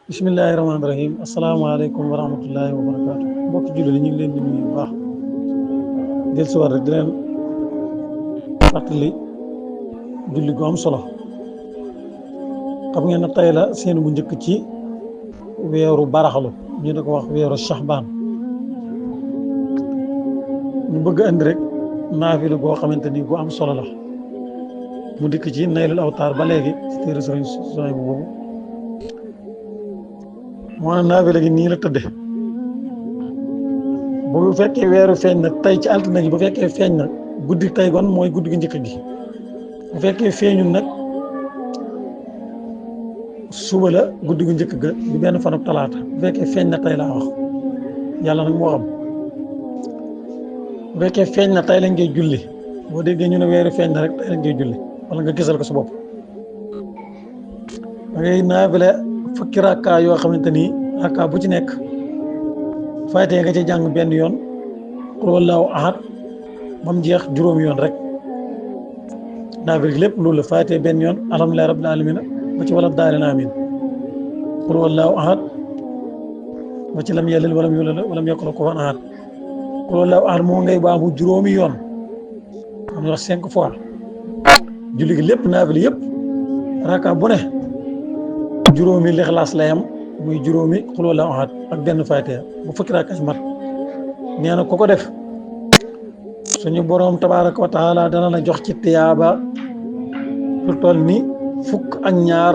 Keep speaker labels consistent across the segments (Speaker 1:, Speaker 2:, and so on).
Speaker 1: bismillahi rahmaani rahim asalaamaaleykum wa rahmatullahi wa barakaatu mbokki jullit ñu ngi leen di nuyu bu baax del si war rek di leen fàttali julli gu am solo xam ngeen ne tey la seen bu njëkk ci weeru baraxalu ñu di ko wax weeru Shahbaan ñu bëgg andi rek naafila goo xamante ni gu am solo la mu dikk ci Naylul Awtaar ba léegi ci téere Sëriñ Suhaybu boobu moo ne naafila gi nii la tëdde bu fekkee weeru feeñ na tey ci altine gi bu fekkee feeñ na guddi tey gon mooy guddi gi njëkk gi bu fekkee feeñul nag suba la guddi gu njëkk ga di benn fanub talaata bu fekkee feeñ na tey laa wax yàlla nag moo xam bu fekkee feeñ na tey lañ koy julli boo déggee ñu ne weeru feeñ na rek tey lañ koy julli wala nga gisal ko sa bopp da ngay naafila fukki rakka yoo xamante ni rakka bu ci nekk faatee nga ci jàng benn yoon qul huwallaahu ahad ba mu jeex juróomi yoon rek naafila gi lépp loolu la faatee benn yoon alhamdulillaahi rabbil aalamiin ba ci wala daalin amiin qul huwallaahu ahad ba ci lam yalid walam yuulad walam yakun lahu kufuwan ahad qul huwallaahu ahad moo ngay baamu juróomi yoon am na wax 5 fois julli gi lépp naafila yëpp rakka bu ne juróomi lixlaas lay am muy juróomi qul huwallaahu ahad ak benn faatiha bu fukki rakka mat nee na ku ko def suñu boroom tabaaraka wa taala dana la jox ci tiyaaba lu toll ni fukk ak ñaar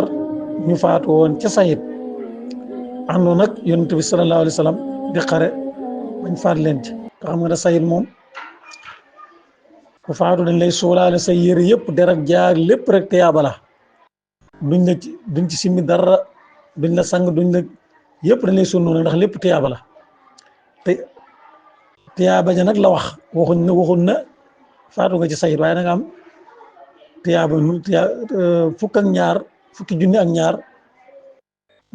Speaker 1: ñu faatu woon ca sayit àndoon nag yonent bi sallallahu alayhi wa sallam di xare bañ faat leen ci te xam nga ne sayit moom ku faatu dañ lay suulaale say yére yëpp der ak jaar lépp rek tiyaaba la duñ ci simmi dara duñ la sang duñ la yëpp dañ lay suul noonu ndax lépp tiyaaba la te tiyaaba ja nag la wax waxuñ na faatu nga ci sayit waaye da nga am tiyaaba fukk ak ñaar fukki junni ak ñaar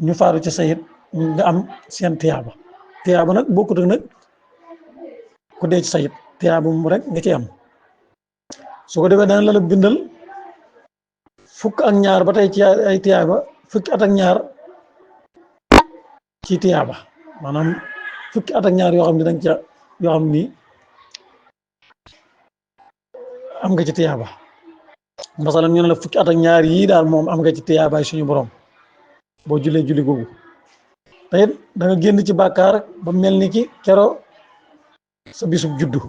Speaker 1: ñu faatu ci sayit nga am seen tiyaaba nag bokkut ak nag ku dee ci sayit tiyaaba mu rek nga ci am su ko defee dana la bindal fukk ak ñaar ba tey ci ay tiyaaba fukki at ak ñaar ci tiyaaba maanaam fukki at ak ñaar yoo xam ne danga ca yoo xam ni am nga ci tiyaaba masalan ñu ne la fukki at ak ñaar yii daal moom am nga ci tiyaabaay suñu borom boo jullee julli googu te it da nga génn ci bàkkaar ba mel ni ki kero sa bisub juddu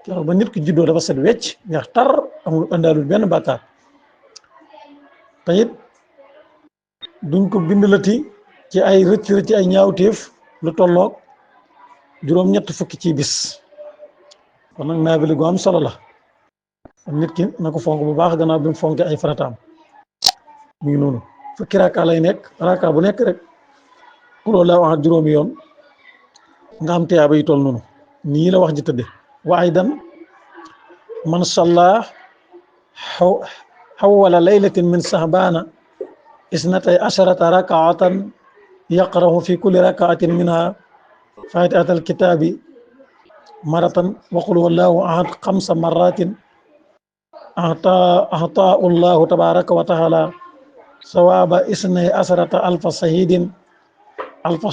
Speaker 1: kero ba nit ki juddoo dafa set wecc ñax tar amul andaalul benn bàkkaar te it duñ ko bindalati ci ay rëcc ci ay ñaawteef lu tolloog juróom-ñett fukki ci bis kon nag naafila gu am solo la nit ki na ko fonk bu baax gannaaw bi mu fonke ay farataam mu ngi noonu fukki rakka lay nekk rakka bu nekk rek qul huwallaahu ahad juróomi yoon nga am tiyaaba yi toll noonu nii la wax ji tëdde wa aydan man salla xawwala laylatin min sahbaana isnatay asharata rakaatan yaqrahu fi kulli rakaatin minha faatihatal kitaabi maratan wa qul huwallaahu ahad 5 marratin ahtaa allahu tabaraka wa taala sawaaba isnay asarata alfa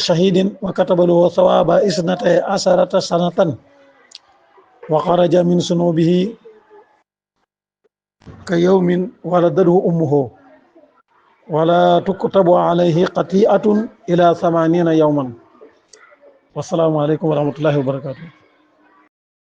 Speaker 1: shahidin wa kataba lahu sawaaba isnatay asarata sanatan wa xaraja min sunubihi ka yawmin waladatu ummuhu wala tuktabu alayhi qati'atun ila 80 yawman wassalaamu aleykum wa rahmatullahi wa barakatuh